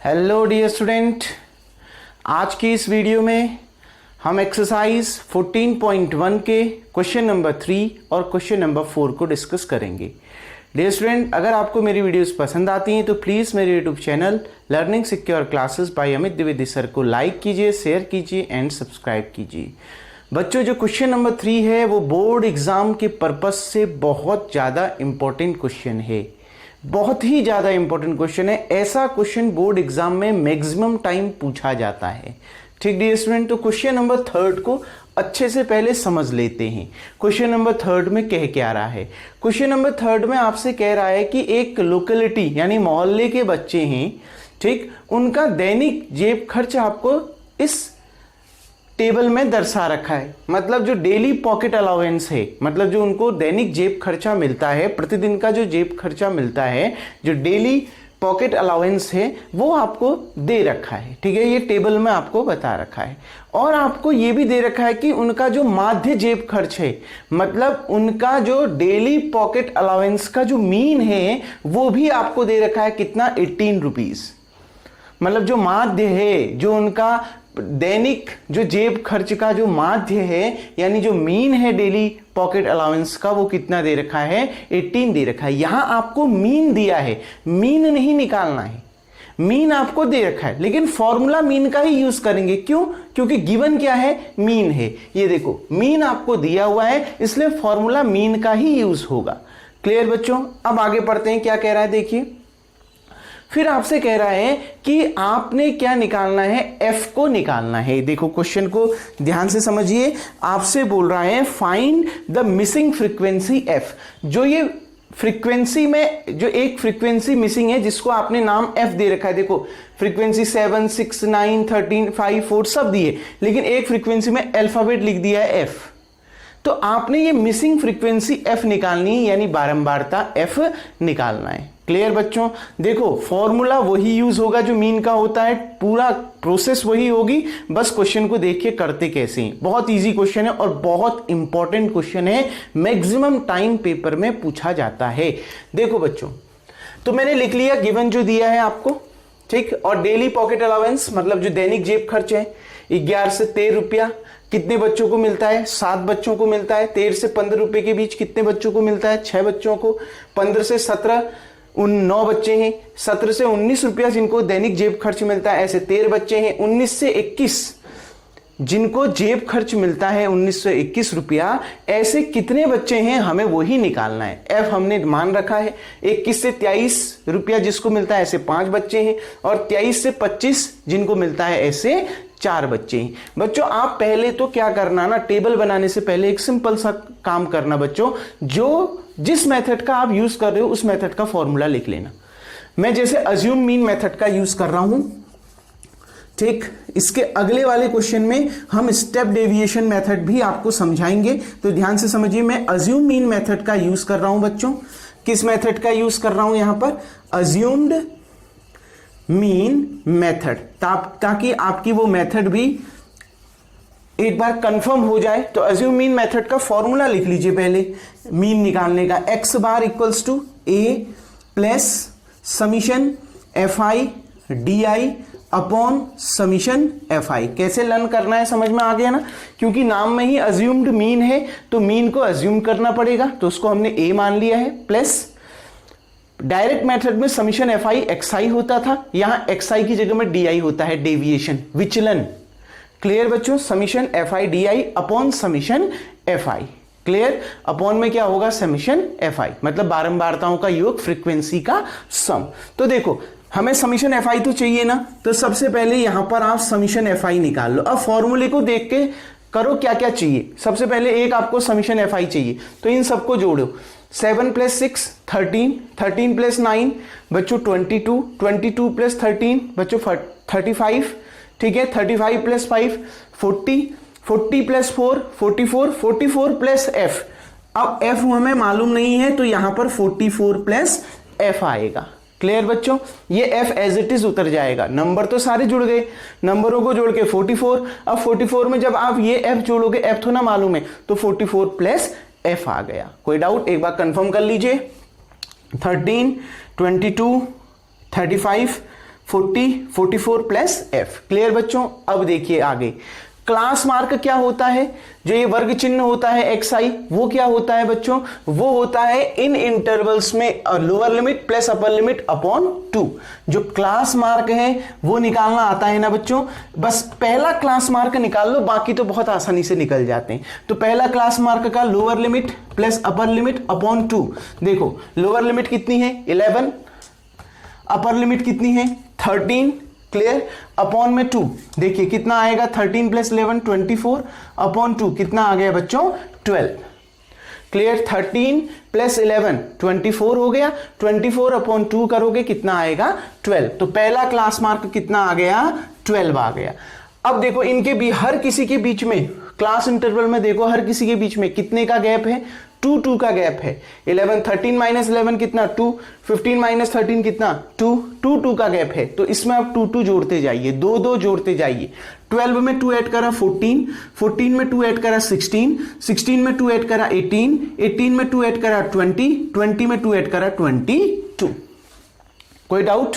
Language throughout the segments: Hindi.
हेलो डियर स्टूडेंट, आज की इस वीडियो में हम एक्सरसाइज 14.1 के क्वेश्चन नंबर 3 और क्वेश्चन नंबर 4 को डिस्कस करेंगे। डियर स्टूडेंट, अगर आपको मेरी वीडियोस पसंद आती हैं तो प्लीज़ मेरे YouTube channel learning secure classes bye Amit Dwivedi sir को लाइक कीजिए, शेयर कीजिए एंड सब्सक्राइब कीजिए। बच्चों, जो क्वेश्चन नंबर 3 है वो बोर्ड एग्जाम के पर्पज से बहुत ज़्यादा इंपॉर्टेंट क्वेश्चन है, बहुत ही ज़्यादा इंपॉर्टेंट क्वेश्चन है। ऐसा क्वेश्चन बोर्ड एग्जाम में मैक्सिमम टाइम पूछा जाता है। ठीक डियर स्टूडेंट, तो क्वेश्चन नंबर 3 को अच्छे से पहले समझ लेते हैं। क्वेश्चन नंबर 3 में कह क्या रहा है? क्वेश्चन नंबर 3 में आपसे कह रहा है कि एक लोकेलिटी यानी मोहल्ले के बच्चे हैं, ठीक, उनका दैनिक जेब खर्च आपको इस टेबल में दर्शा रखा है। मतलब जो डेली पॉकेट अलाउंस है, मतलब जो उनको दैनिक जेब खर्चा मिलता है, प्रतिदिन का जो जेब खर्चा मिलता है, जो डेली पॉकेट अलाउंस है, वो आपको दे रखा है। ठीक है, ये टेबल में आपको बता रखा है। और आपको ये भी दे रखा है कि उनका जो माध्य जेब खर्च है, मतलब उनका जो डेली पॉकेट अलाउंस का जो मीन है, वो भी आपको दे रखा है। कितना? 18 रुपीज। मतलब जो माध्य है, जो उनका दैनिक जो जेब खर्च का जो माध्य है, यानी जो मीन है डेली पॉकेट अलाउंस का, वो कितना दे रखा है? 18 दे रखा है। यहां आपको मीन दिया है, मीन नहीं निकालना है। मीन आपको दे रखा है, लेकिन फॉर्मूला मीन का ही यूज करेंगे। क्यों? क्योंकि गिवन क्या है? मीन है। ये देखो, मीन आपको दिया हुआ है, इसलिए फॉर्मूला मीन का ही यूज होगा। क्लियर बच्चों? अब आगे पढ़ते हैं, क्या कह रहा है देखिए। फिर आपसे कह रहा है कि आपने क्या निकालना है? एफ को निकालना है। देखो क्वेश्चन को ध्यान से समझिए। आपसे बोल रहा है find the missing frequency F. जो ये फ्रीक्वेंसी में जो एक फ्रीक्वेंसी मिसिंग है, जिसको आपने नाम एफ दे रखा है। देखो फ्रीक्वेंसी 7, 6, 9, 13, 5, 4 सब दिए, लेकिन एक फ्रीक्वेंसी में अल्फाबेट लिख दिया है एफ। तो आपने ये मिसिंग फ्रीक्वेंसी एफ निकालनी है, यानी बारंबारता एफ निकालना है। क्लियर बच्चों? देखो फॉर्मूला वही यूज होगा जो मीन का होता है, पूरा प्रोसेस वही होगी, बस क्वेश्चन को देखिए करते कैसे हैं। बहुत इजी क्वेश्चन है और बहुत इंपॉर्टेंट क्वेश्चन है, मैक्सिमम टाइम पेपर में पूछा जाता है। देखो बच्चों, तो मैंने लिख लिया गिवन जो दिया है आपको, ठीक। और डेली पॉकेट अलाउंस मतलब जो दैनिक जेब खर्च है 11 से 13 रुपया कितने बच्चों को मिलता है? 7 बच्चों को मिलता है। 13 से 15 रुपए के बीच कितने बच्चों को मिलता है? 6 बच्चों को। 15 से 17 9 बच्चे हैं। 17 से 19 रुपया जिनको दैनिक जेब खर्च मिलता है, ऐसे 13 बच्चे हैं। 19 से 21 जिनको जेब खर्च मिलता है 1921 रुपया, ऐसे कितने बच्चे हैं हमें वही निकालना है। एफ हमने मान रखा है। 21 से 23 रुपया जिसको मिलता है, ऐसे 5 बच्चे हैं। और 23 से 25 जिनको मिलता है, ऐसे 4 बच्चे हैं। बच्चों आप पहले तो क्या करना ना, टेबल बनाने से पहले एक सिंपल सा काम करना बच्चों, जो जिस मेथड का आप यूज कर रहे हो उस मेथड का फॉर्मूला लिख लेना। मैं जैसे अज्यूम मीन मेथड का यूज कर रहा हूं, ठीक। इसके अगले वाले क्वेश्चन में हम स्टेप डेविएशन मेथड भी आपको समझाएंगे, तो ध्यान से समझिए। मैं अज्यूम मीन मेथड का यूज कर रहा हूं बच्चों। किस मेथड का यूज कर रहा हूं यहां पर? अज्यूम्ड मीन मेथड, ताकि आपकी वो मेथड भी एक बार कंफर्म हो जाए। तो अज्यूम मीन मेथड का फॉर्मूला लिख लीजिए पहले मीन निकालने का। X bar equals to A plus summation F I D I upon summation F I. कैसे लर्न करना है समझ में आ गया ना? क्योंकि नाम में ही अज्यूम्ड मीन है, तो मीन को अज्यूम करना पड़ेगा, तो उसको हमने ए मान लिया है। प्लस डायरेक्ट मेथड में समीशन एफ आई एक्स आई होता था, यहां एक्स आई की जगह में डी आई होता है, डेविएशन, विचलन। क्लियर बच्चों? Summation F I D I upon summation F I. Clear? Upon में क्या होगा? समीशन एफ आई, मतलब बारंबारताओं का योग, फ्रीक्वेंसी का सम। तो देखो हमें समीशन एफ आई तो चाहिए ना, तो सबसे पहले यहां पर आप समीशन एफ आई निकाल लो। अब फॉर्मूले को देख के करो क्या क्या चाहिए। सबसे पहले एक आपको समीशन एफ आई चाहिए, तो इन सबको जोड़ो। 7 प्लस 6 13, 13 प्लस 9 बच्चों 22, 22 प्लस 13 बच्चों 35, ठीक है। 35 प्लस 5 40, 40 प्लस 4 44, 44 प्लस एफ। अब एफ हमें मालूम नहीं है, तो यहां पर 44 प्लस एफ आएगा। क्लियर बच्चों? ये एफ एज इट इज उतर जाएगा। नंबर तो सारे जुड़ गए, नंबरों को जोड़ के 44। अब 44 में जब आप ये एफ जोड़ोगे, एफ तो ना मालूम है, तो 44 प्लस एफ आ गया। कोई डाउट? एक बार कंफर्म कर लीजिए। 13, 22, 35, 40, 44 प्लस एफ। क्लियर बच्चों? अब देखिए आगे क्लास मार्क क्या होता है, जो ये वर्ग चिन्ह होता है एक्स आई, वो क्या होता है बच्चों, वो होता है इन इंटरवल्स में lower limit plus upper limit upon 2। जो क्लास मार्क है वो निकालना आता है ना बच्चों, बस पहला क्लास मार्क निकाल लो, बाकी तो बहुत आसानी से निकल जाते हैं। तो पहला क्लास मार्क का lower limit plus upper limit upon 2। देखो लोअर लिमिट कितनी है 11, अपर लिमिट कितनी है 13, क्लियर, अपॉन में 2। देखिए कितना आएगा 13 प्लस 11 24 अपॉन 2 कितना आ गया बच्चों 12। क्लियर, 13 प्लस 11 24 हो गया, 24 अपॉन 2 करोगे कितना आएगा 12। तो पहला क्लास मार्क कितना आ गया 12 आ गया। अब देखो इनके भी हर किसी के बीच में क्लास इंटरवल में देखो हर किसी के बीच में कितने का गैप है 2 का गैप है। 11 13 माइनस 11 कितना 2, 15 माइनस 13 कितना 2 का गैप है। तो इसमें आप 2 जोड़ते जाइए, 2 जोड़ते जाइए। 12 में 2 ऐड करा 14, 14 में 2 ऐड करा 16, 16 में 2 ऐड करा 18, 18 में 2 ऐड करा 20, 20 में 2 ऐड करा 22। कोई डाउट?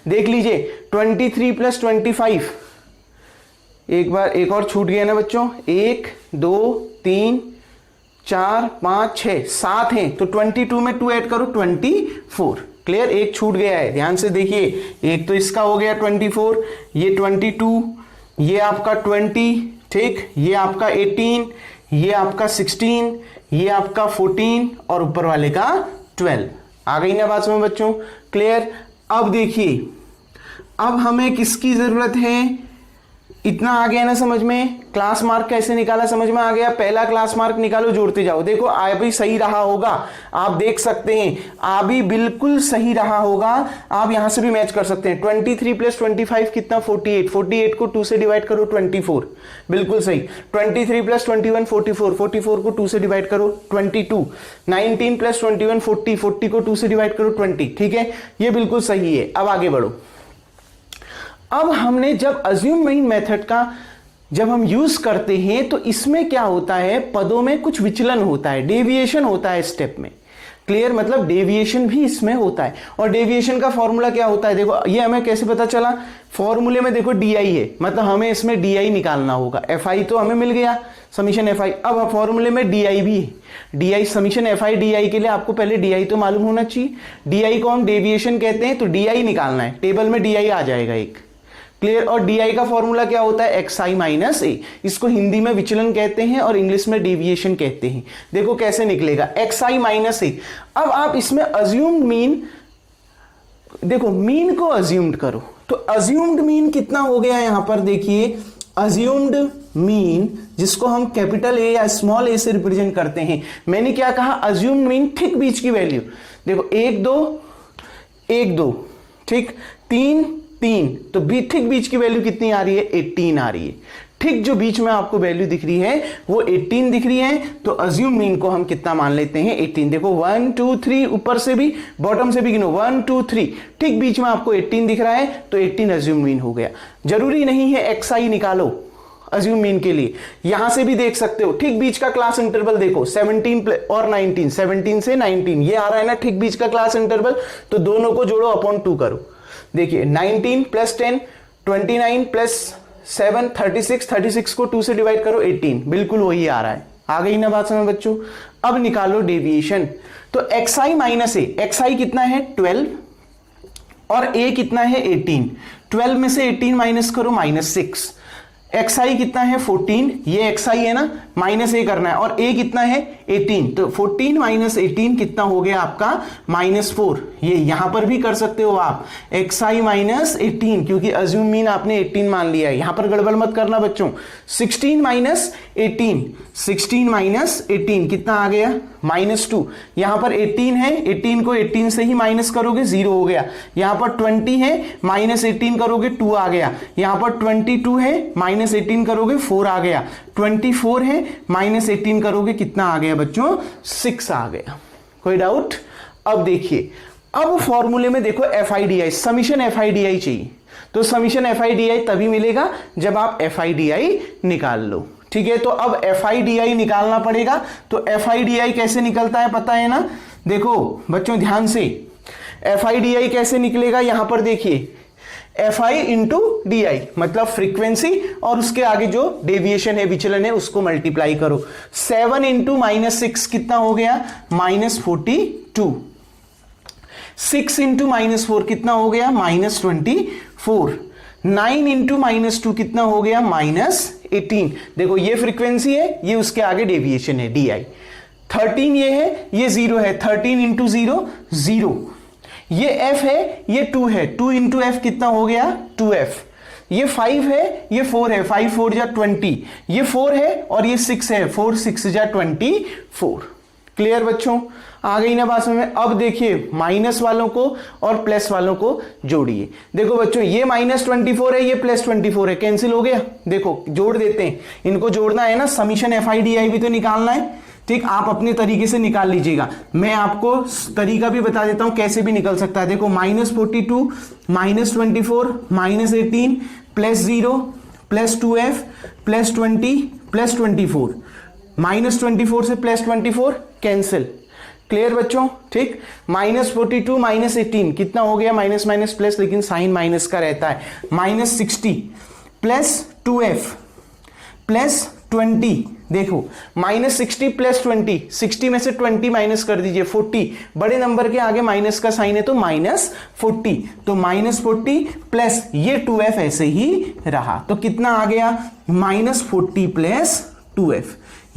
देख लीजिए 23 प्लस 25, एक बार एक और छूट गया ना बच्चों, 1 2 3 4 5 6 7 हैं, तो 22 में 2 ऐड करो 24। क्लियर, एक छूट गया है, ध्यान से देखिए, एक तो इसका हो गया 24, ये 22, ये आपका 20, ठीक, ये आपका 18, ये आपका 16, ये आपका 14 और ऊपर वाले का 12। आ गई ना बात समझ बच्चों? क्लियर। अब देखिए अब हमें किसकी जरूरत है, इतना आ गया ना समझ में, क्लास मार्क कैसे निकाला समझ में आ गया। पहला क्लास मार्क निकालो, जोड़ते जाओ। देखो आ भी सही रहा होगा, आप देख सकते हैं आ भी बिल्कुल सही रहा होगा, आप यहां से भी मैच कर सकते हैं। 23 प्लस 25 कितना 48, 48 को 2 से डिवाइड करो 24, बिल्कुल सही। 23 प्लस 21 44, 44 को 2 से डिवाइड करो 22, 19 प्लस 21 40, 40 को 2 से डिवाइड करो 20, ठीक है, ये बिल्कुल सही है। अब आगे बढ़ो। अब हमने जब अज्यूम मीन मेथड का जब हम यूज करते हैं तो इसमें क्या होता है, पदों में कुछ विचलन होता है, डेविएशन होता है स्टेप में। क्लियर, मतलब डेविएशन भी इसमें होता है। और डेविएशन का फॉर्मूला क्या होता है, देखो ये हमें कैसे पता चला, फॉर्मूले में देखो डी आई है, मतलब हमें इसमें डी आई निकालना होगा। एफ आई तो हमें मिल गया समीशन एफ आई, अब फॉर्मूले में डी आई भी है। D I summation F I D आई के लिए आपको पहले डी आई तो मालूम होना चाहिए। डी आई को हम डेविएशन कहते हैं, तो डी आई निकालना है, टेबल में डी आई आ जाएगा एक। क्लियर, और डी आई का फॉर्मूला क्या होता है एक्स आई माइनस ए, इसको हिंदी में विचलन कहते हैं और इंग्लिश में डेविएशन कहते हैं। देखो कैसे निकलेगा एक्स आई माइनस ए। अब आप इसमें अज्यूम्ड मीन, देखो मीन को अज्यूम्ड करो, तो अज्यूम्ड मीन कितना हो गया यहां पर, देखिए अज्यूम्ड मीन जिसको हम कैपिटल ए या स्मॉल ए से रिप्रेजेंट करते हैं। मैंने क्या कहा, अज्यूम्ड मीन ठीक बीच की वैल्यू, देखो 1 2 1 2, ठीक, 3 3, तो ठीक बीच की वैल्यू कितनी आ रही है 18 आ रही है। ठीक जो बीच में आपको वैल्यू दिख रही है वो 18 दिख रही है, तो अज्यूम मीन को हम कितना मान लेते हैं 18। देखो 1 2 3, ऊपर से भी बॉटम से भी गिनो 1 2 3, ठीक बीच में आपको 18 दिख रहा है, तो 18 अज्यूम मीन हो गया। जरूरी नहीं है एक्स आई निकालो अज्यूम मीन के लिए, यहां से भी देख सकते हो। ठीक बीच का क्लास इंटरवल देखो 17 और 19, 17 से 19 ये आ रहा है ना ठीक बीच का क्लास इंटरवल, तो दोनों को जोड़ो अपॉन 2 करो। देखिए 19 प्लस 10 29 प्लस 7 36, 36 को 2 से डिवाइड करो 18, बिल्कुल वही आ रहा है। आ गई ना बात समझ बच्चों? अब निकालो डेविएशन, तो एक्स आई माइनस ए, एक्स आई कितना है 12 और ए कितना है 18, 12 में से 18 माइनस करो -6, एक्स आई कितना है 14, ये एक्स आई है ना, माइनस ए करना है, और ए कितना है 18, तो 14 माइनस 18 कितना हो गया आपका -4। ये यहां पर भी कर सकते हो आप एक्स आई माइनस 18, क्योंकि अज्यूम मीन आपने 18 मान लिया है, यहां पर गड़बड़ मत करना बच्चों। 16 माइनस 18, 16 माइनस 18 कितना आ गया -2, यहां पर 18 है, 18 को 18 से ही माइनस करोगे 0 हो गया। यहां पर 20 है, -18 करोगे 2 आ गया। यहां पर 22 है, -18 करोगे 4 आ गया। 24 है, -18 करोगे कितना आ गया बच्चों 6 आ गया। कोई डाउट? अब देखिए, अब फॉर्मूले में देखो F I D I, summation F I D आई चाहिए, तो समीशन एफ आई डी आई तभी मिलेगा जब आप एफ आई डी आई निकाल लो। ठीक है, तो अब एफ आई डी आई निकालना पड़ेगा। तो एफ आई डी आई कैसे निकलता है पता है ना? देखो बच्चों ध्यान से, एफ आई डी आई कैसे निकलेगा, यहां पर देखिए FI इंटू DI, मतलब फ्रीक्वेंसी और उसके आगे जो डेविएशन है, विचलन है, उसको मल्टीप्लाई करो। 7 इंटू -6 कितना हो गया? -42। 6 इंटू -4 कितना हो गया? -24। 9 इंटू -2 कितना हो गया? -18। देखो ये फ्रीक्वेंसी है, ये उसके आगे डेविएशन है DI। 13 ये है, ये 0 है। 13 इंटू 0 0। ये F है, ये 2 है। 2 इंटू F कितना हो गया? 2F। ये 5 है, ये 4 है। 5 4 जा 20। ये 4 है और ये 6 है। 4 6 जा 24। क्लियर बच्चों? आ गई ना बात समझ में? अब देखिए माइनस वालों को और प्लस वालों को जोड़िए। देखो बच्चों, ये -24 है, ये +24 है, कैंसिल हो गया। देखो जोड़ देते हैं, इनको जोड़ना है ना, समीशन FI/DI भी तो निकालना है। ठीक, आप अपने तरीके से निकाल लीजिएगा, मैं आपको तरीका भी बता देता हूं कैसे भी निकल सकता है। देखो -42 -24 -18 +0 +2F +20 +24। -24 से +24 कैंसिल। क्लियर बच्चों? ठीक, -42 -18 कितना हो गया? माइनस माइनस प्लस, लेकिन साइन माइनस का रहता है। -60 +2F +20। देखो -60 +20, 60 में से 20 माइनस कर दीजिए, 40। बड़े नंबर के आगे माइनस का साइन है तो -40, तो -40 प्लस ये 2F ऐसे ही रहा, तो कितना आ गया? -40 + 2F।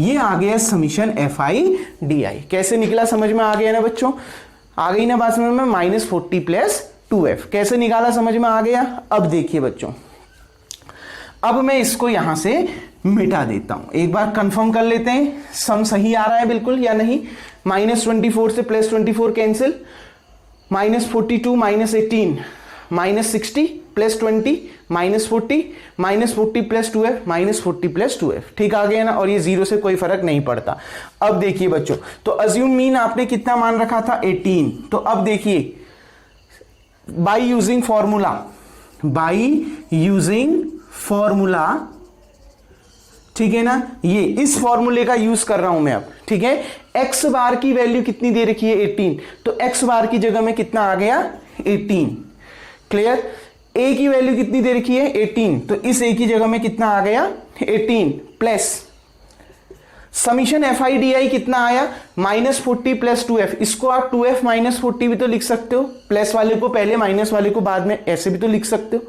ये आ गया समीशन FI/DI। कैसे निकला समझ में आ गया ना बच्चों? आ गई ना बात समझ में? -40 + 2F कैसे निकाला समझ में आ गया? अब देखिए बच्चों, अब मैं इसको यहां से मिटा देता हूं, एक बार कंफर्म कर लेते हैं सम सही आ रहा है बिल्कुल या नहीं। -24 से +24 कैंसिल, -42 -18 -60 +20 -40 -40 + 2F -40 + 2F। ठीक आ गया ना? और ये 0 से कोई फर्क नहीं पड़ता। अब देखिए बच्चों, तो अज्यूम मीन आपने कितना मान रखा था? 18। तो अब देखिए, बाई यूजिंग फॉर्मूला, ठीक है ना, ये इस फॉर्मूले का यूज कर रहा हूं मैं अब। ठीक है, x बार की वैल्यू कितनी दे रखी है? 18। तो x बार की जगह में कितना आ गया? 18। क्लियर? a की वैल्यू कितनी दे रखी है? 18। तो इस a की जगह में कितना आ गया? 18 प्लस समीशन FI/DI कितना आया? -40 + 2F। इसको आप 2F -40 भी तो लिख सकते हो, प्लस वाले को पहले माइनस वाले को बाद में, ऐसे भी तो लिख सकते हो।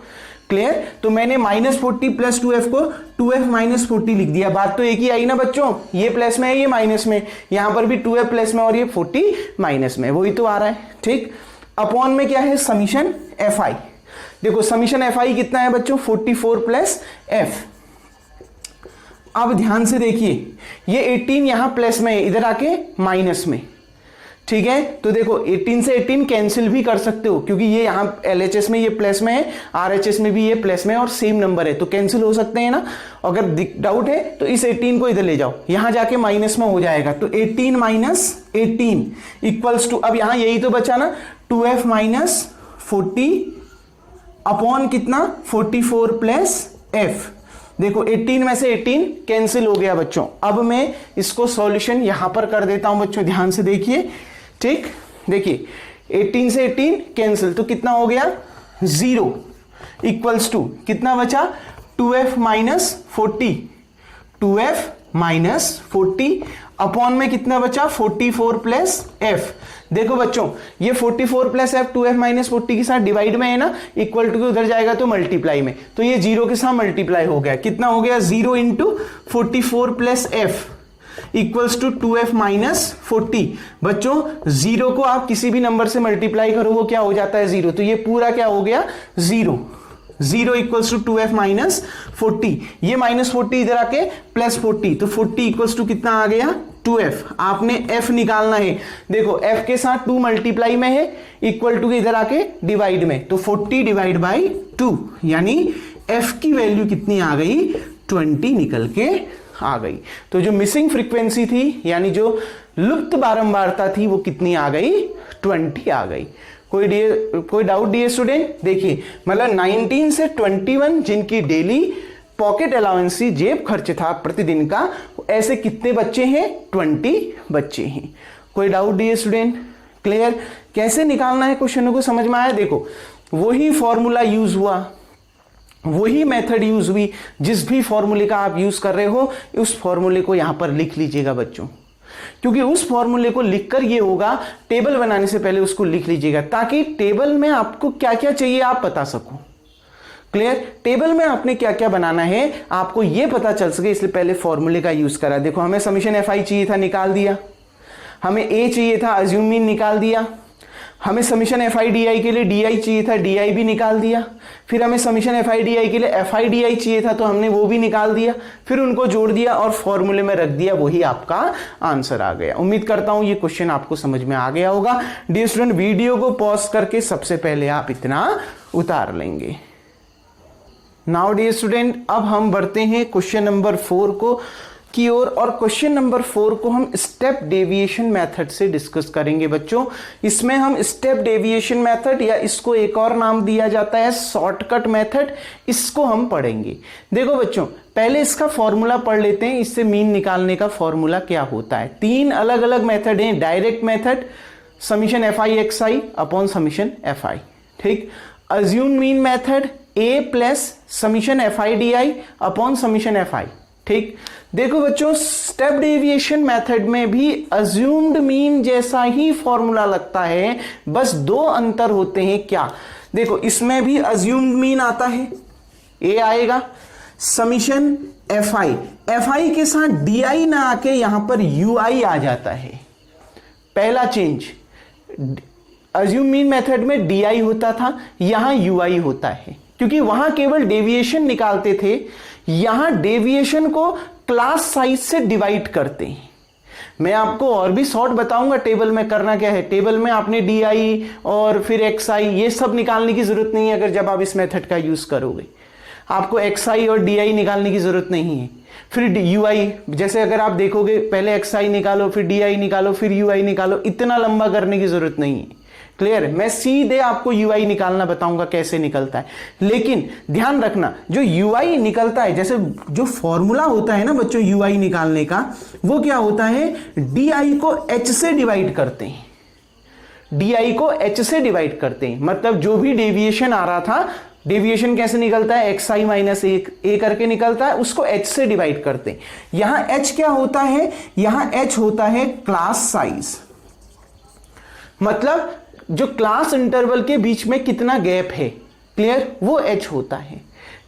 क्लियर? तो मैंने -40 + 2F को 2F -40 लिख दिया। बात तो एक ही आई ना बच्चों, ये प्लस में है, ये माइनस में, यहां पर भी 2F प्लस में और ये 40 माइनस में, वही तो आ रहा है। ठीक, अपॉन में क्या है? Summation FI। देखो समीशन FI कितना है बच्चों? 44 + F। अब ध्यान से देखिए, ये 18 यहां प्लस में है, इधर आके माइनस में। ठीक है, तो देखो 18 से 18 कैंसिल भी कर सकते हो, क्योंकि ये यहां LHS में ये प्लस में है, RHS में भी ये प्लस में है और सेम नंबर है, तो कैंसिल हो सकते हैं ना। अगर डाउट है तो इस 18 को इधर ले जाओ, यहां जाके माइनस में हो जाएगा, तो 18 - 18 इक्वल्स टू, अब यहां यही तो बचा ना, 2F - 40 अपॉन कितना? 44 + F। देखो 18 में से 18 कैंसिल हो गया बच्चों। अब मैं इसको सॉल्यूशन यहां पर कर देता हूं बच्चों, ध्यान से देखिए। ठीक, देखिए 18 से 18 कैंसिल, तो कितना हो गया? 0 इक्वल्स टू कितना बचा? 2F - 40, 2F - 40 अपॉन में कितना बचा? 44 + F। देखो बच्चों, ये 44 + F 2F - 40 के साथ डिवाइड में है ना, इक्वल टू के उधर जाएगा तो मल्टीप्लाई में, तो ये 0 के साथ मल्टीप्लाई हो गया। कितना हो गया? 0 × 44 + F इक्वल्स टू 2F - 40। बच्चों 0 को आप किसी भी नंबर से मल्टीप्लाई करो, वो क्या हो जाता है? 0। तो ये पूरा क्या हो गया? 0 इक्वल्स टू 2F - 40। ये -40 इधर आके +40, तो 40 इक्वल्स टू कितना आ गया? 2F। आपने F निकालना है। देखो F के साथ 2 मल्टीप्लाई में है, इक्वल टू के इधर आके डिवाइड में, तो 40 / 2, यानी F की वैल्यू कितनी आ गई? 20 निकल के आ गई। तो जो मिसिंग फ्रीक्वेंसी थी, यानी जो लुप्त बारंबारता थी, वो कितनी आ गई? 20 आ गई। कोई डाउट डियर स्टूडेंट? देखिए, मतलब 19 से 21 जिनकी डेली पॉकेट अलाउंस, जेब खर्च था प्रतिदिन का, ऐसे कितने बच्चे हैं? 20 बच्चे हैं। कोई डाउट डियर स्टूडेंट? क्लियर? कैसे निकालना है क्वेश्चन को समझ में आया? देखो वही फॉर्मूला यूज हुआ, वही मेथड यूज हुई, जिस भी फॉर्मूले का आप यूज कर रहे हो उस फॉर्मूले को यहां पर लिख लीजिएगा बच्चों, क्योंकि उस फॉर्मूले को लिखकर ये होगा, टेबल बनाने से पहले उसको लिख लीजिएगा ताकि टेबल में आपको क्या क्या चाहिए आप बता सको। क्लियर? टेबल में आपने क्या क्या बनाना है आपको ये पता चल सके, इसलिए पहले फॉर्मूले का यूज करा। देखो हमें समीशन एफ आई चाहिए था, निकाल दिया। हमें ए चाहिए था, अज्यूम मीन, निकाल दिया। हमें समीशन एफ आई डी आई के लिए डी आई चाहिए था, डी आई भी निकाल दिया। फिर हमें समीशन एफ आई डी आई के लिए एफ आई डी आई चाहिए था, तो हमने वो भी निकाल दिया। फिर उनको जोड़ दिया और फॉर्मूले में रख दिया, वही आपका आंसर आ गया। उम्मीद करता हूं ये क्वेश्चन आपको समझ में आ गया होगा। डियर स्टूडेंट, वीडियो को पॉज करके सबसे पहले आप इतना उतार लेंगे। नाउ डियर स्टूडेंट, अब हम बढ़ते हैं क्वेश्चन नंबर 4 को की ओर, और क्वेश्चन नंबर 4 को हम स्टेप डेविएशन मेथड से डिस्कस करेंगे बच्चों। इसमें हम स्टेप डेविएशन मेथड, या इसको एक और नाम दिया जाता है शॉर्टकट मेथड, इसको हम पढ़ेंगे। देखो बच्चों, पहले इसका फॉर्मूला पढ़ लेते हैं, इससे मीन निकालने का फॉर्मूला क्या होता है। 3 अलग अलग मेथड हैं। Direct method, summation F I X I upon summation F I, ठीक। Assume mean method, A plus summation F I D I upon summation F I, ठीक। देखो बच्चों, स्टेप डेविएशन मेथड में भी अज्यूम्ड मीन जैसा ही फॉर्मूला लगता है, बस 2 अंतर होते हैं। क्या? देखो इसमें भी अज्यूम्ड मीन आता है, ए आएगा, समीशन एफ आई के साथ डी आई ना आके यहां पर यू आई आ जाता है। पहला चेंज, अज्यूम मीन मेथड में डी आई होता था, यहां यू आई होता है, क्योंकि वहां केवल डेविएशन निकालते थे, यहां डेविएशन को क्लास साइज से डिवाइड करते हैं। मैं आपको और भी शॉर्ट बताऊंगा टेबल में करना क्या है। टेबल में आपने डी आई और फिर एक्स आई ये सब निकालने की जरूरत नहीं है। अगर जब आप इस मेथड का यूज करोगे आपको एक्स आई और डी आई निकालने की जरूरत नहीं है। फिर यू आई, जैसे अगर आप देखोगे पहले एक्स आई निकालो, फिर डी आई निकालो, फिर यू आई निकालो, इतना लंबा करने की जरूरत नहीं है। क्लियर? मैं सीधे आपको यूआई निकालना बताऊंगा कैसे निकलता है। लेकिन ध्यान रखना, जो यूआई निकलता है, जैसे जो फॉर्मूला होता है ना बच्चों यूआई निकालने का, वो क्या होता है, डीआई को एच से डिवाइड करते हैं। डीआई को एच से डिवाइड करते हैं, मतलब जो भी डेविएशन आ रहा था, डेविएशन कैसे निकलता है, एक्स आई माइनस ए करके निकलता है, उसको एच से डिवाइड करते हैं। यहां एच क्या होता है, यहां एच होता है क्लास साइज, मतलब जो क्लास इंटरवल के बीच में कितना गैप है, क्लियर, वो एच होता है।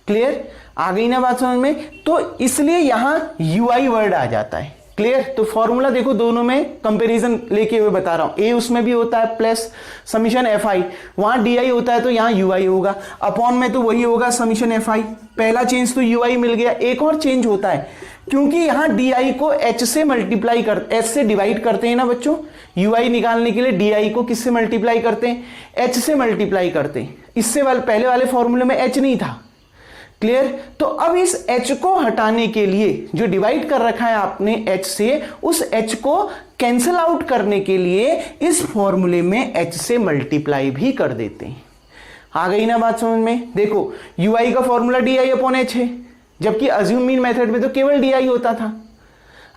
क्लियर? आ गई ना बात समझ में? तो इसलिए यहां यूआई वर्ड आ जाता है। क्लियर? तो फॉर्मूला देखो, दोनों में कंपैरिजन लेके हुए बता रहा हूं। ए उसमें भी होता है प्लस समीशन एफ आई, वहां डी आई होता है तो यहां यूआई होगा, अपॉन में तो वही होगा समीशन एफ आई। पहला चेंज तो यूआई मिल गया। एक और चेंज होता है, क्योंकि यहां डी आई को एच से मल्टीप्लाई कर, एच से डिवाइड करते हैं ना बच्चों, यूआई निकालने के लिए डी आई को किससे मल्टीप्लाई करते हैं, एच से मल्टीप्लाई करते हैं। इससे पहले वाले फॉर्मूले में एच नहीं था। क्लियर? तो अब इस एच को हटाने के लिए, जो डिवाइड कर रखा है आपने एच से, उस एच को कैंसिल आउट करने के लिए इस फॉर्मूले में एच से मल्टीप्लाई भी कर देते हैं। आ गई ना बात समझ में? देखो यूआई का formula D I upon H है, जबकि अज्यूम मीन मेथड में तो केवल डी आई होता था।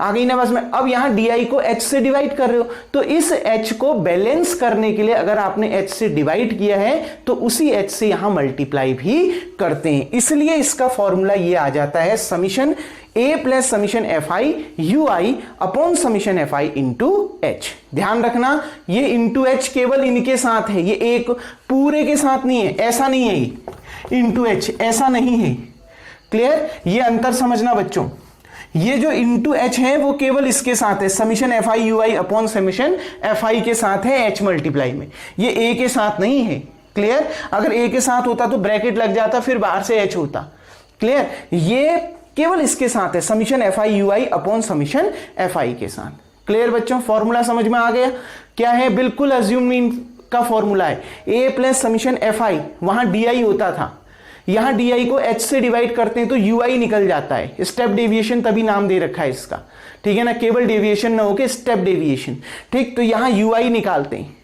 आ गई ना बस में? अब यहां डी आई को एच से डिवाइड कर रहे हो, तो इस एच को बैलेंस करने के लिए अगर आपने एच से डिवाइड किया है तो उसी एच से यहां मल्टीप्लाई भी करते हैं। इसलिए इसका फॉर्मूला ये आ जाता है summation A plus summation F I you I upon summation F I into H. ध्यान रखना, ये इंटू एच केवल इनके साथ है, ये एक पूरे के साथ नहीं है, ऐसा नहीं है। ये इंटू एच ऐसा नहीं है। क्लियर? ये अंतर समझना बच्चों, ये जो इंटू एच है वो केवल इसके साथ है, summation F I you I upon summation F आई के साथ है एच मल्टीप्लाई में, ये ए के साथ नहीं है। क्लियर? अगर ए के साथ होता तो ब्रैकेट लग जाता, फिर बाहर से एच होता। क्लियर? ये केवल इसके साथ है, summation F I you I upon summation F आई के साथ। क्लियर बच्चों? फॉर्मूला समझ में आ गया? क्या है? बिल्कुल अज्यूम मीन का फॉर्मूला है, ए प्लस समीशन एफ आई, वहां डी आई होता था, यहां डी आई को एच से डिवाइड करते हैं तो यू आई निकल जाता है। स्टेप डेविएशन तभी नाम दे रखा है इसका, ठीक है ना, केवल डेविएशन ना होके स्टेप डेविएशन। ठीक, तो यहां यू आई निकालते हैं।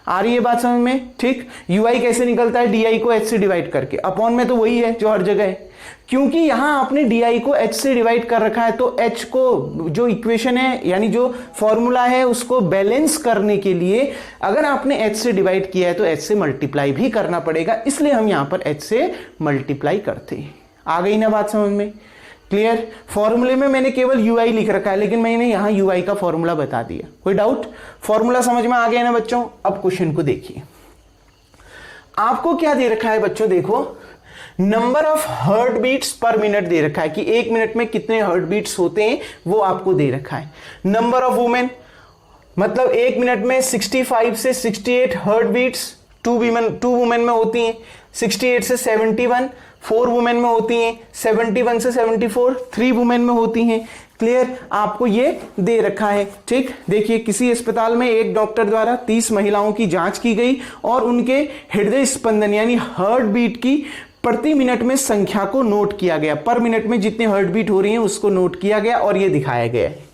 आ रही है बात समझ में? ठीक, ui कैसे निकलता है? di को h से डिवाइड करके, अपॉन में तो वही है जो हर जगह है, क्योंकि यहां आपने di को h से डिवाइड कर रखा है, तो h को जो इक्वेशन है यानी जो फॉर्मूला है उसको बैलेंस करने के लिए अगर आपने h से डिवाइड किया है तो h से मल्टीप्लाई भी करना पड़ेगा, इसलिए हम यहां पर h से मल्टीप्लाई करते हैं। आ गई ना बात समझ में? क्लियर? फॉर्मूले में मैंने केवल ui लिख रखा है, लेकिन मैंने यहां ui का फॉर्मूला बता दिया। कोई डाउट? फॉर्मूला समझ में आ गया ना बच्चों? अब क्वेश्चन को देखिए, आपको क्या दे रखा है बच्चों? देखो, number of heart beats per minute दे रखा है कि एक मिनट में कितने हार्ट बीट्स होते हैं, वो आपको दे रखा है। नंबर ऑफ वुमेन, मतलब एक मिनट में 65 से 68 हार्ट बीट्स टू वुमेन में होती हैं, 68 से 71 4 वुमेन में होती हैं, 71 से 74 3 वुमेन में होती हैं। क्लियर? आपको ये दे रखा है। ठीक, देखिए, किसी अस्पताल में एक डॉक्टर द्वारा 30 महिलाओं की जांच की गई और उनके हृदय स्पंदन यानी हार्ट बीट की प्रति मिनट में संख्या को नोट किया गया। पर मिनट में जितनी हार्ट बीट हो रही है उसको नोट किया गया और ये दिखाया गया है।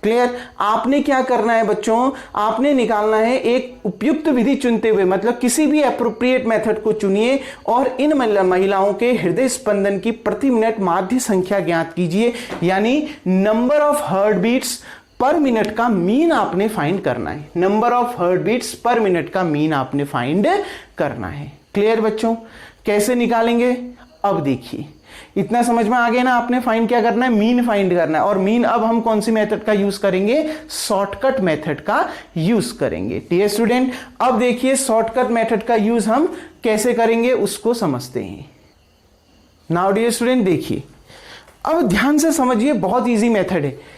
क्लियर? आपने क्या करना है बच्चों? आपने निकालना है एक उपयुक्त विधि चुनते हुए, मतलब किसी भी एप्रोप्रिएट मेथड को चुनिए और इन महिलाओं के हृदय स्पंदन की प्रति मिनट माध्य संख्या ज्ञात कीजिए, यानी number of heart beats per minute का मीन आपने फाइंड करना है। Number of heart beats per minute का मीन आपने फाइंड करना है। क्लियर बच्चों? कैसे निकालेंगे? अब देखिए, इतना समझ में आ गया ना? आपने फाइंड क्या करना है? मीन फाइंड करना है। और मीन अब हम कौन सी मेथड का यूज करेंगे? शॉर्टकट मेथड का यूज करेंगे। डियर स्टूडेंट, अब देखिए शॉर्टकट मेथड का यूज हम कैसे करेंगे उसको समझते हैं। नाउ डियर स्टूडेंट देखिए, अब ध्यान से समझिए, बहुत इजी मेथड है।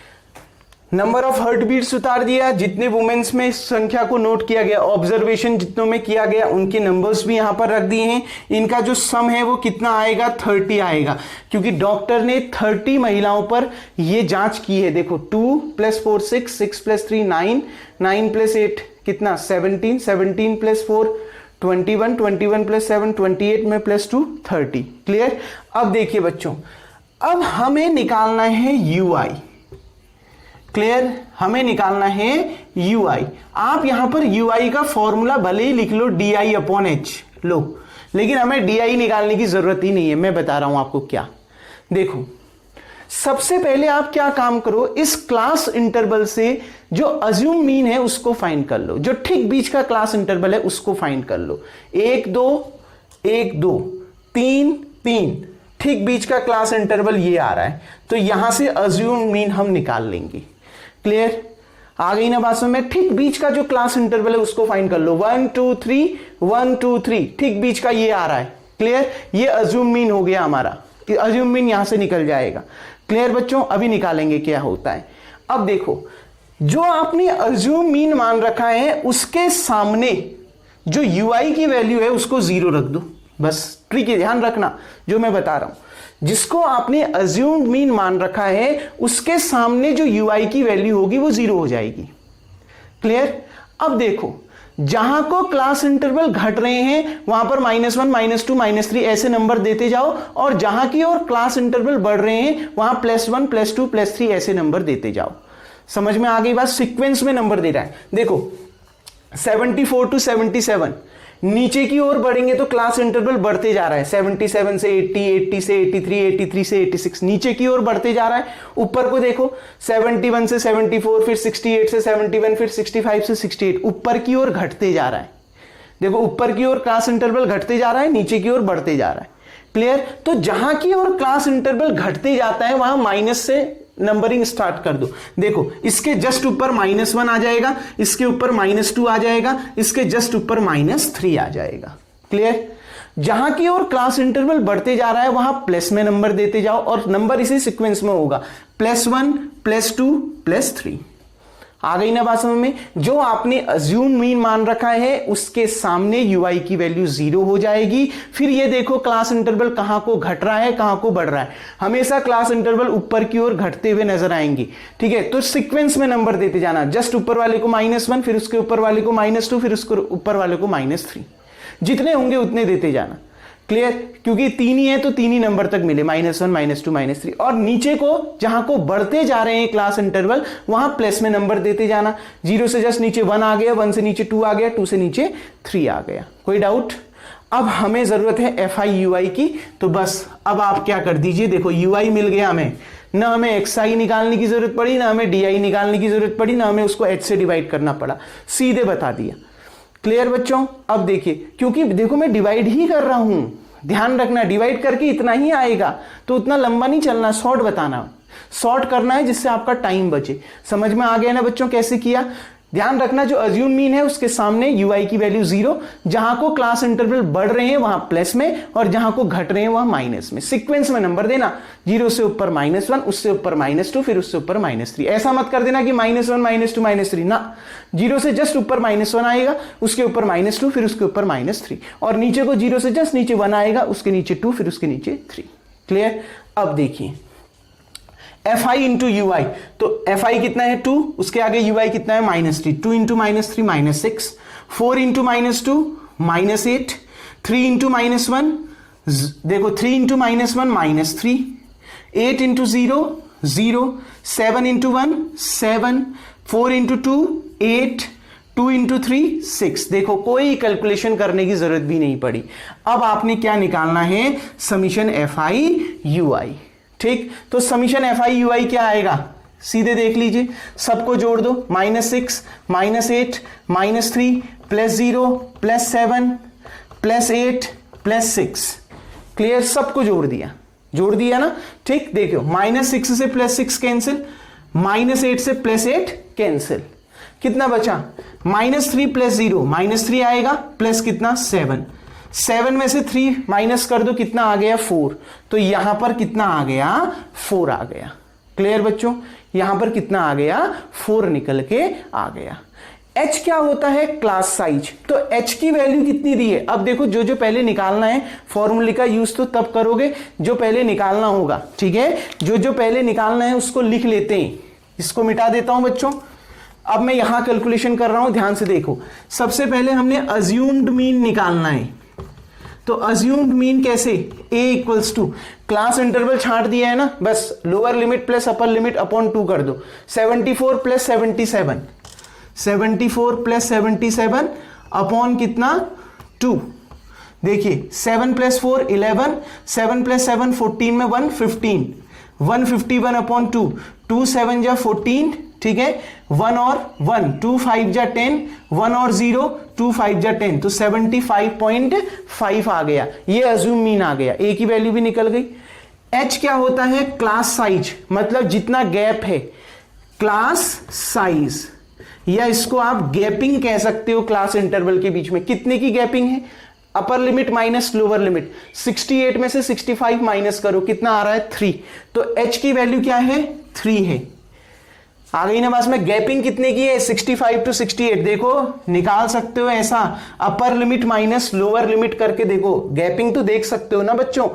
नंबर ऑफ हार्ट बीट्स उतार दिया, जितने वुमेन्स में संख्या को नोट किया गया, ऑब्जर्वेशन जितनों में किया गया उनके नंबर्स भी यहां पर रख दिए हैं। इनका जो सम है वो कितना आएगा? 30 आएगा, क्योंकि डॉक्टर ने 30 महिलाओं पर ये जांच की है। देखो, 2 + 4 6, 6 + 3 9, 9 + 8 कितना? 17, 17 + 4 21, 21 + 7 28 में +2 30। क्लियर? अब देखिए बच्चों, अब हमें निकालना है ui। क्लियर? हमें निकालना है ui। आप यहां पर ui का फॉर्मूला भले ही लिख लो di/h लो, लेकिन हमें di निकालने की जरूरत ही नहीं है। मैं बता रहा हूं आपको क्या। देखो, सबसे पहले आप क्या काम करो, इस क्लास इंटरवल से जो अज्यूम मीन है उसको फाइंड कर लो, जो ठीक बीच का क्लास इंटरवल है उसको फाइंड कर लो। 1 2 1 2 3 3, ठीक बीच का क्लास इंटरवल ये आ रहा है, तो यहां से अज्यूम मीन हम निकाल लेंगे। क्लियर? आ गई ना बात समझ में? ठीक बीच का जो क्लास इंटरवल है उसको फाइंड कर लो। 1 2 3 1 2 3, ठीक बीच का ये आ रहा है। क्लियर? ये अज्यूम मीन हो गया हमारा, कि अज्यूम मीन यहां से निकल जाएगा। क्लियर बच्चों? अभी निकालेंगे क्या होता है। अब देखो, जो आपने अज्यूम मीन मान रखा है उसके सामने जो ui की वैल्यू है उसको 0 रख दो। बस ट्रिक है, ध्यान रखना जो मैं बता रहा हूं। जिसको आपने अज्यूम्ड मीन मान रखा है उसके सामने जो ui की वैल्यू होगी वो 0 हो जाएगी। क्लियर? अब देखो, जहां को क्लास इंटरवल घट रहे हैं वहां पर -1 -2 -3 ऐसे नंबर देते जाओ, और जहां की और क्लास इंटरवल बढ़ रहे हैं वहां +1 +2 +3 ऐसे नंबर देते जाओ। समझ में आ गई बात? सीक्वेंस में नंबर दे रहा है। देखो, 74 to 77, नीचे की ओर बढ़ेंगे तो क्लास इंटरवल बढ़ते जा रहा है। 77 से 80, 80 से 83, 83 से 86, नीचे की ओर बढ़ते जा रहा है। ऊपर को देखो, 71 से 74, फिर 68 से 71, फिर 65 से 68, ऊपर की ओर घटते जा रहा है। देखो, ऊपर की ओर क्लास इंटरवल घटते जा रहा है, नीचे की ओर बढ़ते जा रहा है। क्लियर? तो जहां की ओर क्लास इंटरवल घटते जाता है वहां माइनस से नंबरिंग स्टार्ट कर दो। देखो, इसके जस्ट ऊपर -1 आ जाएगा, इसके ऊपर -2 आ जाएगा, इसके जस्ट ऊपर -3 आ जाएगा। क्लियर? जहां की ओर क्लास इंटरवल बढ़ते जा रहा है वहां प्लस में नंबर देते जाओ, और नंबर इसी सीक्वेंस में होगा, +1 +2 +3। आ गई ना बात समझ में? जो आपने अज्यूम मीन मान रखा है उसके सामने ui की वैल्यू 0 हो जाएगी। फिर ये देखो, क्लास इंटरवल कहां को घट रहा है, कहां को बढ़ रहा है। हमेशा क्लास इंटरवल ऊपर की ओर घटते हुए नजर आएंगी। ठीक है? तो सीक्वेंस में नंबर देते जाना, जस्ट ऊपर वाले को -1, फिर उसके ऊपर वाले को -2, फिर उसके ऊपर वाले को -3, जितने होंगे उतने देते जाना। क्लियर, क्योंकि तीन ही है तो तीन ही नंबर तक मिले, -1 -2 -3। और नीचे को जहां को बढ़ते जा रहे हैं क्लास इंटरवल वहां प्लस में नंबर देते जाना। 0 से जस्ट नीचे 1 आ गया, 1 से नीचे 2 आ गया, 2 से नीचे 3 आ गया। कोई डाउट? अब हमें जरूरत है FI UI की, तो बस अब आप क्या कर दीजिए, देखो UI मिल गया हमें, ना हमें XI निकालने की जरूरत पड़ी, ना हमें DI निकालने की जरूरत पड़ी, ना हमें उसको H से डिवाइड करना पड़ा, सीधे बता दिया। क्लियर बच्चों? अब देखिए, क्योंकि देखो मैं डिवाइड ही कर रहा हूं, ध्यान रखना डिवाइड करके इतना ही आएगा, तो उतना लंबा नहीं चलना, शॉर्ट बताना, शॉर्ट करना है जिससे आपका टाइम बचे। समझ में आ गया ना बच्चों कैसे किया? ध्यान रखना जो अज्यूम मीन है उसके सामने UI की वैल्यू 0, जहां को क्लास इंटरवल बढ़ रहे हैं वहां प्लस में और जहां को घट रहे हैं वहां माइनस में। सीक्वेंस में नंबर देना, 0 से ऊपर -1, उससे ऊपर -2, फिर उससे ऊपर -3। ऐसा मत कर देना कि -1 -2 -3 ना, 0 से जस्ट ऊपर -1 आएगा, उसके ऊपर -2, फिर उसके ऊपर -3, और नीचे को 0 से जस्ट नीचे 1 आएगा, उसके नीचे 2, फिर उसके नीचे 3। क्लियर? अब देखिए FI इंटू UI, तो FI कितना है 2, उसके आगे UI कितना है -3, 2 इंटू -3 -6, 4 इंटू -2 -8, 3 इंटू -1 देखो 3 into -1 -3, 8 into 0 0, 7 into 1 7, 4 into 2 8, 2 into 3 6। देखो कोई कैलकुलेशन करने की जरूरत भी नहीं पड़ी। अब आपने क्या निकालना है, समीशन FI UI। ठीक, तो समीशन FI UI क्या आएगा, सीधे देख लीजिए, सबको जोड़ दो, -6 -8 -3 +0 +7 +8 +6। क्लियर? सबको जोड़ दिया ना। ठीक, देखो -6 से +6 कैंसिल, -8 से +8 कैंसिल, कितना बचा, -3 +0 -3 आएगा, प्लस कितना 7 में से 3 माइनस कर दो, कितना आ गया 4, तो यहां पर कितना आ गया 4 आ गया। क्लियर बच्चों? यहां पर कितना आ गया 4 निकल के आ गया। H क्या होता है, क्लास साइज, तो H की वैल्यू कितनी दी है। अब देखो जो पहले निकालना है, फॉर्मूले का यूज तो तब करोगे जो पहले निकालना होगा, ठीक है, जो पहले निकालना है उसको लिख लेते हैं। इसको मिटा देता हूं बच्चों, अब मैं यहां कैलकुलेशन कर रहा हूं, ध्यान से देखो। सबसे पहले हमने अज्यूम्ड मीन निकालना है, तो अज्यूम्ड मीन कैसे, A equals to class interval छांट दिया है ना, बस lower limit plus upper limit upon 2 कर दो, 74 प्लस 77, 74 प्लस 77 अपॉन कितना 2। देखिए 7 प्लस 4 11, 7 प्लस 7 14 में 1 15, 151 अपॉन 2, 2 7 जा 14, ठीक है, 1 और 1 2 5 जा 10, 1 और 0 2 5 जा 10, तो 75.5 आ गया। ये अज्यूम मीन आ गया, A की वैल्यू भी निकल गई। H क्या होता है, क्लास साइज, मतलब जितना गैप है, क्लास साइज, या इसको आप गैपिंग कह सकते हो। क्लास इंटरवल के बीच में कितने की गैपिंग है, upper limit minus lower limit, 68 में से 65 माइनस करो, कितना आ रहा है 3, तो H की वैल्यू क्या है 3 है। आ गई ना बात में, गैपिंग कितने की है 65 to 68, देखो निकाल सकते हो ऐसा, upper limit minus lower limit करके देखो, गैपिंग तो देख सकते हो ना बच्चों।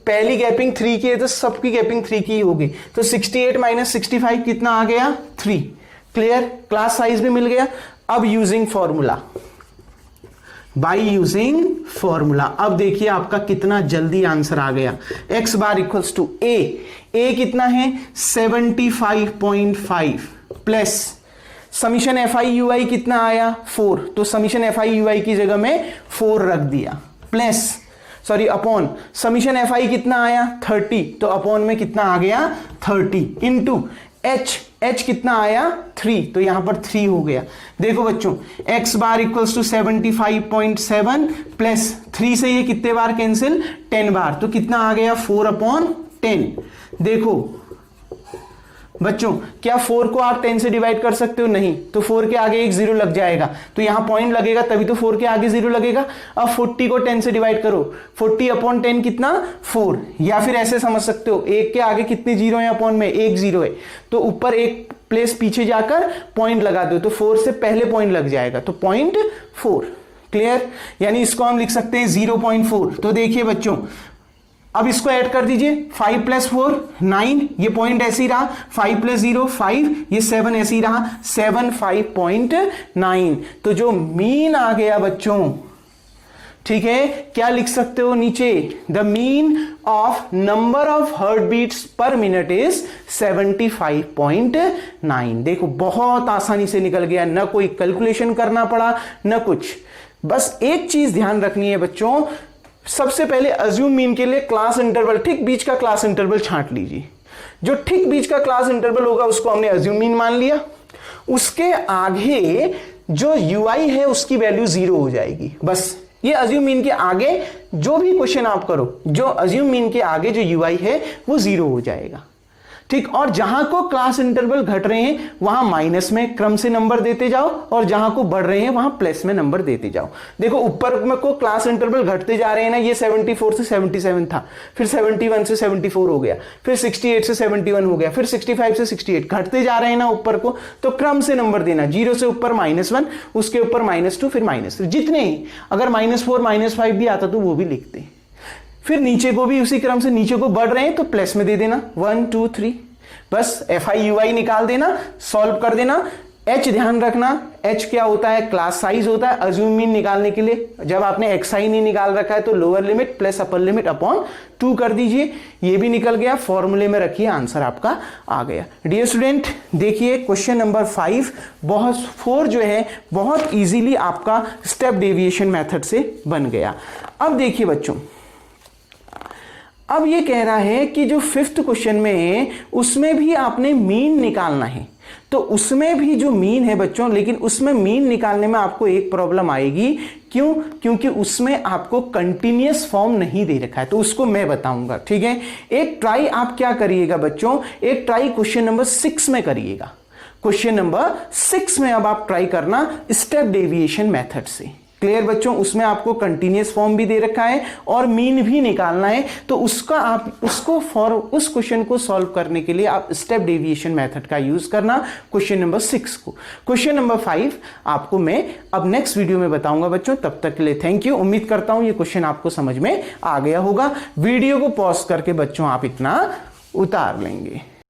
पहली गैपिंग 3 की है तो सबकी गैपिंग 3 की होगी, तो 68 माइनस 65 कितना आ गया 3। क्लियर? क्लास साइज भी मिल गया। अब using formula, by using formula, अब देखिए आपका कितना जल्दी आंसर आ गया। एक्स बार इक्वल्स टू ए कितना है 75.5 प्लस समीशन FI UI कितना आया 4, तो समीशन FI UI की जगह में 4 रख दिया, plus sorry upon summation FI कितना आया 30, तो अपॉन में कितना आ गया 30 इंटू H कितना आया 3, तो यहां पर 3 हो गया। देखो बच्चों x bar equals to 75.7 plus 3 से ये कितने बार कैंसिल 10 बार, तो कितना आ गया 4/10। देखो बच्चों क्या 4 को आप 10 से डिवाइड कर सकते हो, नहीं, तो 4 के आगे एक 0 लग जाएगा, तो यहां पॉइंट लगेगा तभी तो 4 के आगे 0 लगेगा। अब 40 को 10 से डिवाइड करो, 40/10 कितना 4, या फिर ऐसे समझ सकते हो 1 के आगे कितने 0 है अपॉन में 1 0 है, तो ऊपर एक प्लेस पीछे जाकर पॉइंट लगा दो, तो 4 से पहले पॉइंट लग जाएगा, तो 0.4। क्लियर? यानी इसको हम लिख सकते हैं 0.4। तो देखिए बच्चों अब इसको ऐड कर दीजिए, 5 + 4 9, ये पॉइंट ऐसे ही रहा, 5 + 0 5, ये 7 ऐसे ही रहा, 7 5.9। तो जो मीन आ गया बच्चों, ठीक है, क्या लिख सकते हो नीचे, the mean of number of heart beats per minute is 75.9। देखो बहुत आसानी से निकल गया, ना कोई कैलकुलेशन करना पड़ा ना कुछ। बस एक चीज ध्यान रखनी है बच्चों, सबसे पहले अज्यूम मीन के लिए क्लास इंटरवल, ठीक बीच का क्लास इंटरवल छांट लीजिए। जो ठीक बीच का क्लास इंटरवल होगा उसको हमने अज्यूम मीन मान लिया, उसके आगे जो यूआई है उसकी वैल्यू 0 हो जाएगी। बस ये अज्यूम मीन के आगे जो भी क्वेश्चन आप करो, जो अज्यूम मीन के आगे जो यूआई है वो 0 हो जाएगा, ठीक। और जहां को क्लास इंटरवल घट रहे हैं वहां माइनस में क्रम से नंबर देते जाओ, और जहां को बढ़ रहे हैं वहां प्लस में नंबर देते जाओ। देखो ऊपर में को क्लास इंटरवल घटते जा रहे हैं ना, ये 74 से 77 था, फिर 71 से 74 हो गया, फिर 68 से 71 हो गया, फिर 65 से 68, घटते जा रहे हैं ना ऊपर को, तो क्रम से नंबर देना, 0 से ऊपर -1, उसके ऊपर -2, फिर -3, जितने ही, अगर -4 -5 भी आता तो वो भी लिखते। फिर नीचे को भी उसी क्रम से, नीचे को बढ़ रहे हैं तो प्लस में दे देना 1 2 3, बस FI/UI निकाल देना, सॉल्व कर देना। H ध्यान रखना, H क्या होता है, क्लास साइज होता है अज्यूम मीन निकालने के लिए। जब आपने XI नहीं निकाल रखा है तो lower limit plus upper limit upon 2 कर दीजिए, ये भी निकल गया, फॉर्मूले में रखिए, आंसर आपका आ गया। डियर स्टूडेंट देखिए क्वेश्चन नंबर 4 जो है बहुत इजीली आपका स्टेप डेविएशन मेथड से बन गया। अब देखिए बच्चों, अब ये कह रहा है कि जो 5th क्वेश्चन में है उसमें भी आपने मीन निकालना है, तो उसमें भी जो मीन है बच्चों, लेकिन उसमें मीन निकालने में आपको एक प्रॉब्लम आएगी। क्यों? क्योंकि उसमें आपको कंटिन्यूअस फॉर्म नहीं दे रखा है, तो उसको मैं बताऊंगा, ठीक है। एक ट्राई आप क्या करिएगा बच्चों, एक ट्राई क्वेश्चन नंबर 6 में करिएगा। क्वेश्चन नंबर 6 में अब आप ट्राई करना स्टेप डेविएशन मेथड से। क्लियर बच्चों, उसमें आपको कंटिन्यूअस फॉर्म भी दे रखा है और मीन भी निकालना है, तो उसका आप उसको उस क्वेश्चन को सॉल्व करने के लिए आप स्टेप डेविएशन मेथड का यूज करना क्वेश्चन नंबर 6 को। क्वेश्चन नंबर 5 आपको मैं अब नेक्स्ट वीडियो में बताऊंगा बच्चों। तब तक के लिए थैंक यू। उम्मीद करता हूं ये क्वेश्चन आपको समझ में आ गया होगा। वीडियो को पॉज करके बच्चों आप इतना उतार लेंगे।